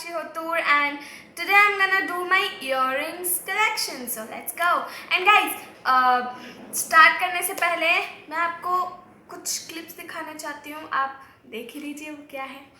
Sakshi Hotur, and today I'm gonna do my earrings collection. So let's go. And guys, start करने से पहले मैं आपको कुछ क्लिप्स दिखाना चाहती हूँ. आप देख ही लीजिए वो क्या है.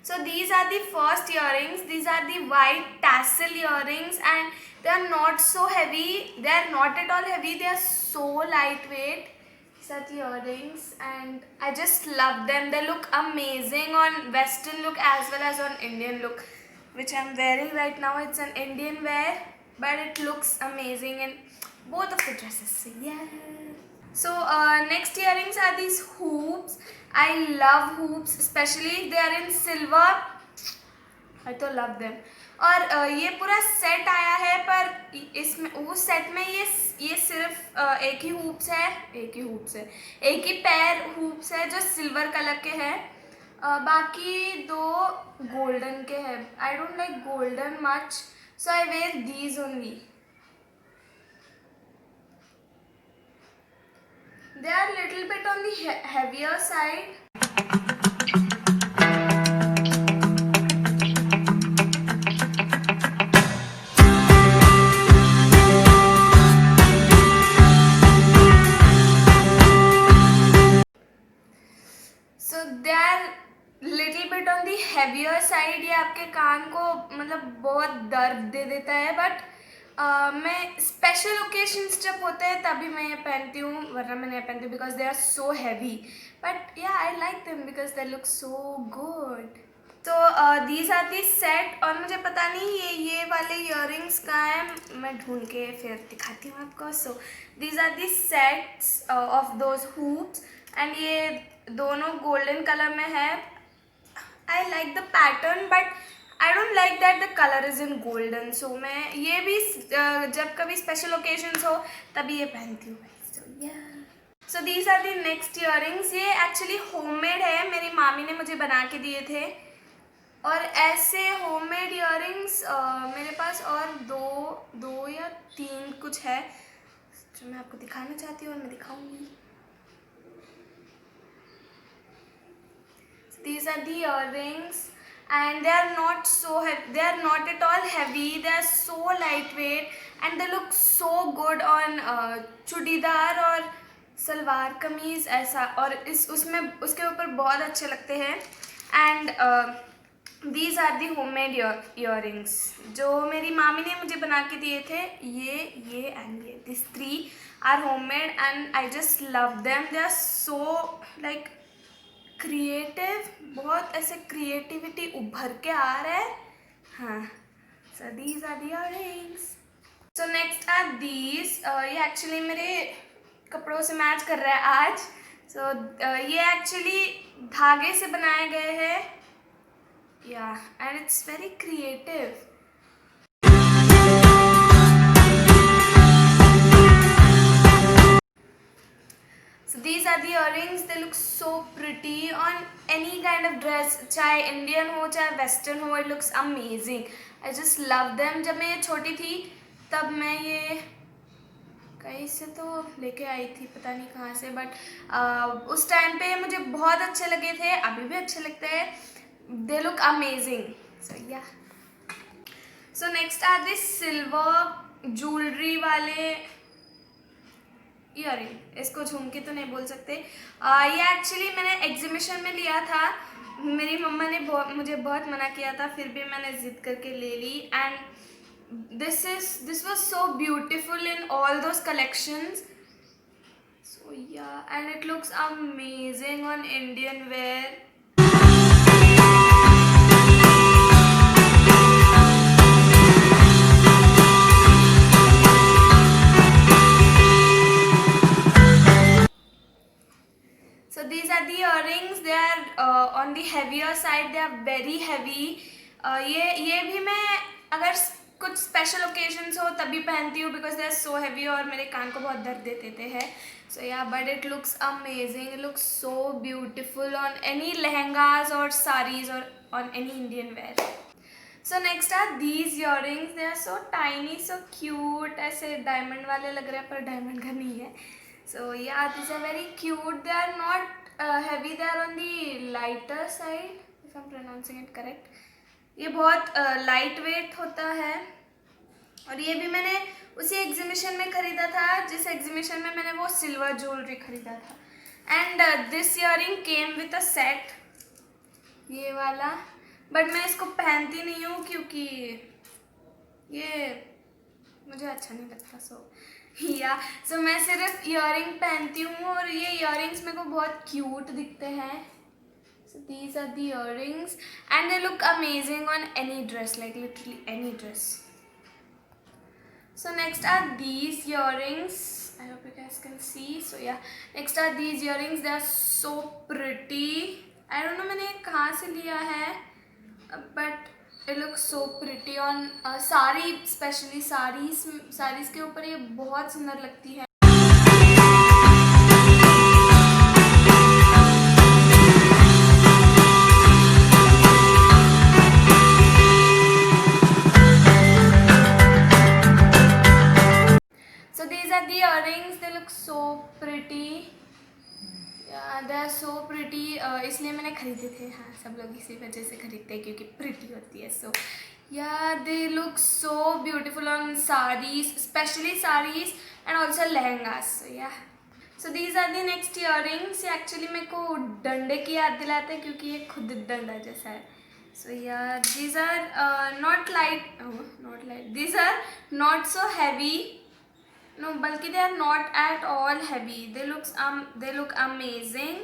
So these are the first earrings. These are the white tassel earrings, and they are not so heavy. They are not at all heavy. They are so lightweight. These are the earrings, and I just love them. They look amazing on Western look as well as on Indian look, which I'm wearing right now. It's an Indian wear, but it looks amazing in both of the dresses. So yeah. So next earrings are these hoops. I love hoops, especially if they are in silver. I तो love them. और ये पूरा set आया है, पर इसमें उस set में ये सिर्फ एक ही हूप्स है, एक ही पैर हूप्स है जो सिल्वर कलर के हैं. बाकी दो गोल्डन के हैं. I don't like golden much, so I wear these only. They are little bit on the heavier side. So they are little bit on the heavier side. ये आपके कान को मतलब बहुत दर्द दे देता है, बट मैं स्पेशल ओकेशंस जब होते हैं तभी मैं ये पहनती हूँ, वरना मैं नहीं पहनती हूँ because they are so heavy. But yeah I like them because they look so good. तो दीज आर दी सेट. और मुझे पता नहीं ये वाले ईयरिंग्स कहाँ हैं, मैं ढूंढ के फिर दिखाती हूँ आपको. So these are the sets of those hoops, and ये दोनों गोल्डन कलर में है. I like the pattern, but I don't like that the color is in golden. So मैं ये भी जब कभी special occasions हो तभी ये पहनती हूँ. So yeah. So these are the next earrings. ये actually homemade है, मेरी मामी ने मुझे बना के दिए थे. और ऐसे homemade earrings मेरे पास और दो या तीन कुछ है जो मैं आपको दिखाना चाहती हूँ और मैं दिखाऊंगी. So these are the earrings. And they are not so heavy. They are not at all heavy. They are so lightweight, and they look so good on churidar और सलवार कमीज़ ऐसा, और उसमें उसके ऊपर बहुत अच्छे लगते हैं. And these are the homemade earrings जो मेरी मामी ने मुझे बना के दिए थे. ये and ये these three are homemade, and I just love them. They are so like creative, बहुत ऐसे क्रिएटिविटी उभर के आ रहा है. हाँ. So these are the earrings. So next are these. ये एक्चुअली मेरे कपड़ों से मैच कर रहा है आज. सो ये एक्चुअली धागे से बनाए गए हैं. या and it's very creative. these are the earrings. They look so pretty on any kind of dress, चाहे Indian हो चाहे Western हो, it looks amazing. I just love them. जब मैं ये छोटी थी तब मैं ये कहीं से तो लेके आई थी, पता नहीं कहाँ से, बट उस टाइम पे मुझे बहुत अच्छे लगे थे, अभी भी अच्छे लगते हैं. They look amazing. So yeah. So next are this silver jewelry वाले ईयरिंग. इसको झुमके तो नहीं बोल सकते. ये एक्चुअली मैंने एग्जीबिशन में लिया था. मेरी मम्मा ने मुझे बहुत मना किया था, फिर भी मैंने जिद करके ले ली. And this was so beautiful in all those collections. So yeah, and it looks amazing on Indian wear. So these are the earrings. They are on the heavier side. They are very heavy. ये भी मैं अगर कुछ special occasions हो तभी पहनती हूँ, because they are so heavy और मेरे कान को बहुत दर्द देते हैं. So yeah, but it looks amazing. It looks so beautiful on any lehengas और साड़ीज और on any Indian wear. So next are these earrings. They are so tiny, so cute. ऐसे डायमंड वाले लग रहे हैं पर डायमंड का नहीं है. So yeah, these are very cute. They are not heavy. They are on the lighter side, if I'm pronouncing it correct. ये बहुत लाइट वेट होता है. और ये भी मैंने उसी एग्जीबिशन में ख़रीदा था जिस एग्जीबिशन में मैंने वो सिल्वर ज्वेलरी ख़रीदा था. And this earring came with a set, ये वाला. बट मैं इसको पहनती नहीं हूँ क्योंकि ये मुझे अच्छा नहीं लगता. सो मैं सिर्फ ईयरिंग पहनती हूँ और ये ईयरिंग्स मेरे को बहुत क्यूट दिखते हैं. So these are the earrings and they look amazing on any dress, like literally any dress. So next are these earrings. I hope you guys can see. So yeah, next are these earrings. They are so pretty. I don't know मैंने कहाँ से लिया है, but it looks so pretty on sari, especially saris के ऊपर ये बहुत सुंदर लगती है. So these are the earrings. They look so pretty. They are so pretty. इसलिए मैंने खरीदे थे. हाँ, सब लोग इसी वजह से खरीदते हैं क्योंकि प्रिटी होती है. So yeah, they look so beautiful on saris, especially saris and also lehengas. So yeah, so these are the next earrings. ये एक्चुअली मेरे को डंडे की याद दिलाते हैं क्योंकि ये खुद डंडा जैसा है. So yeah, these are not light, these are not so heavy. No, बल्कि they are not at all heavy. They look amazing.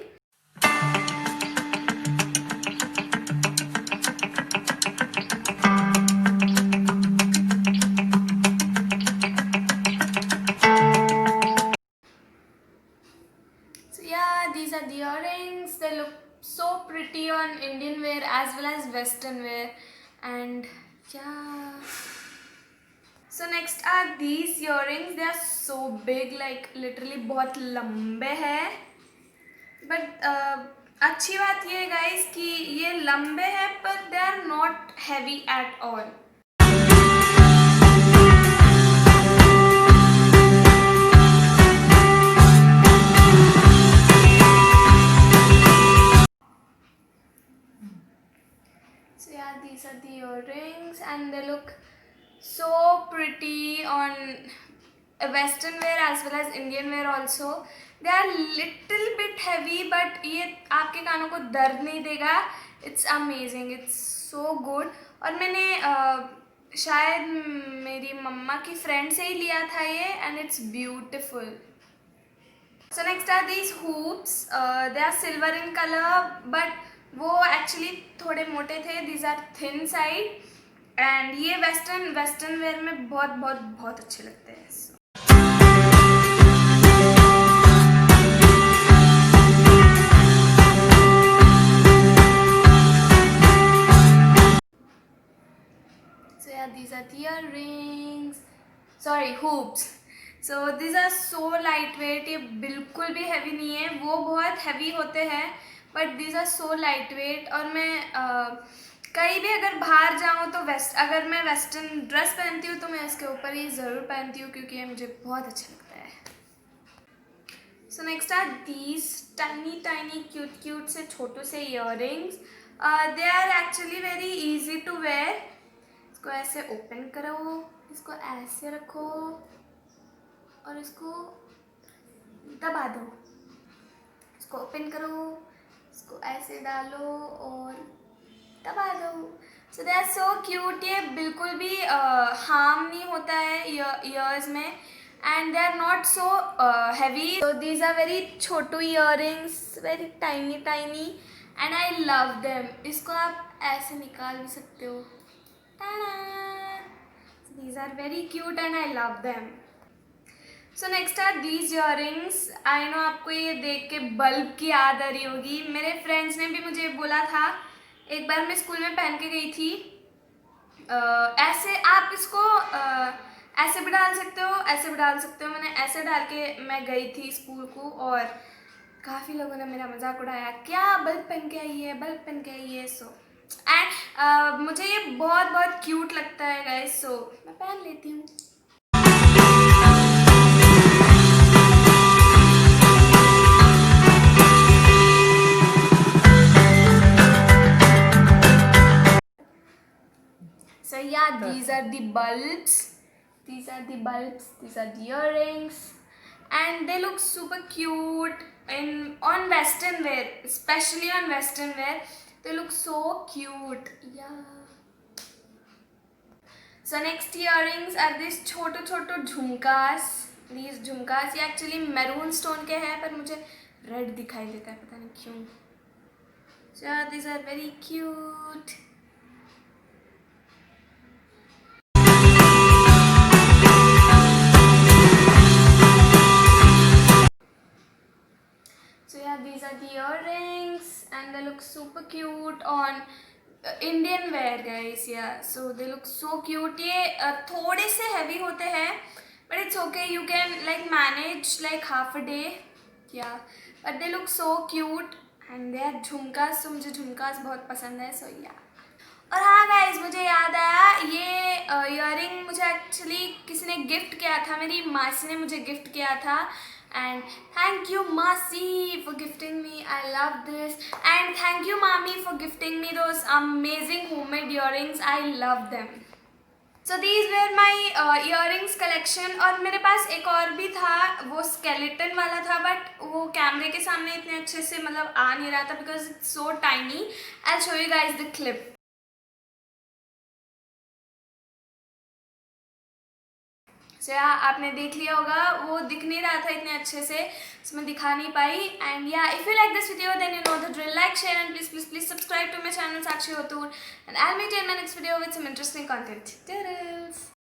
So yeah, these are the earrings. They look so pretty on Indian wear as well as Western wear. And yeah. So next are these earrings. They are so big, like literally बहुत लंबे हैं. But अच्छी बात ये है guys कि ये लंबे हैं पर they are not heavy at all. So yeah, these are the earrings and they look so pretty on Western wear as well as Indian wear also. They are little bit heavy but ये आपके कानों को दर्द नहीं देगा. It's amazing. It's so good. और मैंने शायद मेरी मम्मा की फ्रेंड से ही लिया था ये, and it's beautiful. So next are these hoops. They are silver in color but वो actually थोड़े मोटे थे. These are thin side. And ये वेस्टर्न वेयर में बहुत अच्छे लगते हैं. So yeah, these are the earrings. Sorry, hoops. So this are so light weight, ये बिल्कुल भी हैवी नहीं है, वो बहुत हैवी होते हैं but this are so light weight. और मैं कहीं भी अगर बाहर जाऊँ तो अगर मैं वेस्टर्न ड्रेस पहनती हूँ तो मैं इसके ऊपर ही ज़रूर पहनती हूँ क्योंकि ये मुझे बहुत अच्छा लगता है। So next are these tiny tiny cute cute से छोटू से earrings. They are actually very easy to wear. इसको ऐसे ओपन करो, इसको ऐसे रखो और इसको दबा दो। इसको ओपन करो, इसको ऐसे डालो और दबा दो। So they are so cute. ये बिल्कुल भी हार्म नहीं होता है ईयर्स में and they are not so heavy. So these are very छोटू earrings, very tiny tiny and I love them. इसको आप ऐसे निकाल भी सकते हो। These are very cute and I love them. So next are these earrings. I know आपको ये देख के बल्ब की याद आ रही होगी। मेरे फ्रेंड्स ने भी मुझे बोला था, एक बार मैं स्कूल में पहन के गई थी। ऐसे आप इसको ऐसे भी डाल सकते हो, ऐसे भी डाल सकते हो। मैंने ऐसे डाल के मैं गई थी स्कूल को और काफ़ी लोगों ने मेरा मजाक उड़ाया, क्या बल्ब पहन के आई है, बल्ब पहन के आई है। सो एंड मुझे ये बहुत बहुत क्यूट लगता है गाइस, सो मैं पहन लेती हूँ। So yeah, these are the bulbs. These are the bulbs. These are the earrings, and they look super cute on Western wear, especially on Western wear. They look so cute. Yeah. So next earrings are these छोटे छोटे झुमकास. These झुमकास ये actually maroon stone के हैं पर मुझे red दिखाई देता है, पता नहीं क्यों. So yeah, these are very cute. So yeah, these are the earrings and they look super cute on Indian wear guys. Yeah, so they look so cute. ये थोड़े से heavy होते हैं but it's okay, you can like manage like half a day. Yeah, but they look so cute and they are झुमकास, so मुझे झुमकास बहुत पसंद है. So yeah. और हाँ गाइज, मुझे याद आया, ये ईयरिंग मुझे एक्चुअली किसी ने गिफ्ट किया था, मेरी मासी ने मुझे गिफ्ट किया था and thank you masi for gifting me. I love this and thank you mami for gifting me those amazing homemade earrings. I love them. So these were my earrings collection. और मेरे पास एक और भी था, वो स्केलेटन वाला था बट वो कैमरे के सामने इतने अच्छे से मतलब आ नहीं रहा था because it's so tiny. I show you guys the clip. So yeah आपने देख लिया होगा, वो दिख नहीं रहा था इतने अच्छे से, so मैं दिखा नहीं पाई. एंड या if you like this video then you know the drill, like share and please please please subscribe to my channel Sakshi Hotur and I will meet in my next video with some interesting content.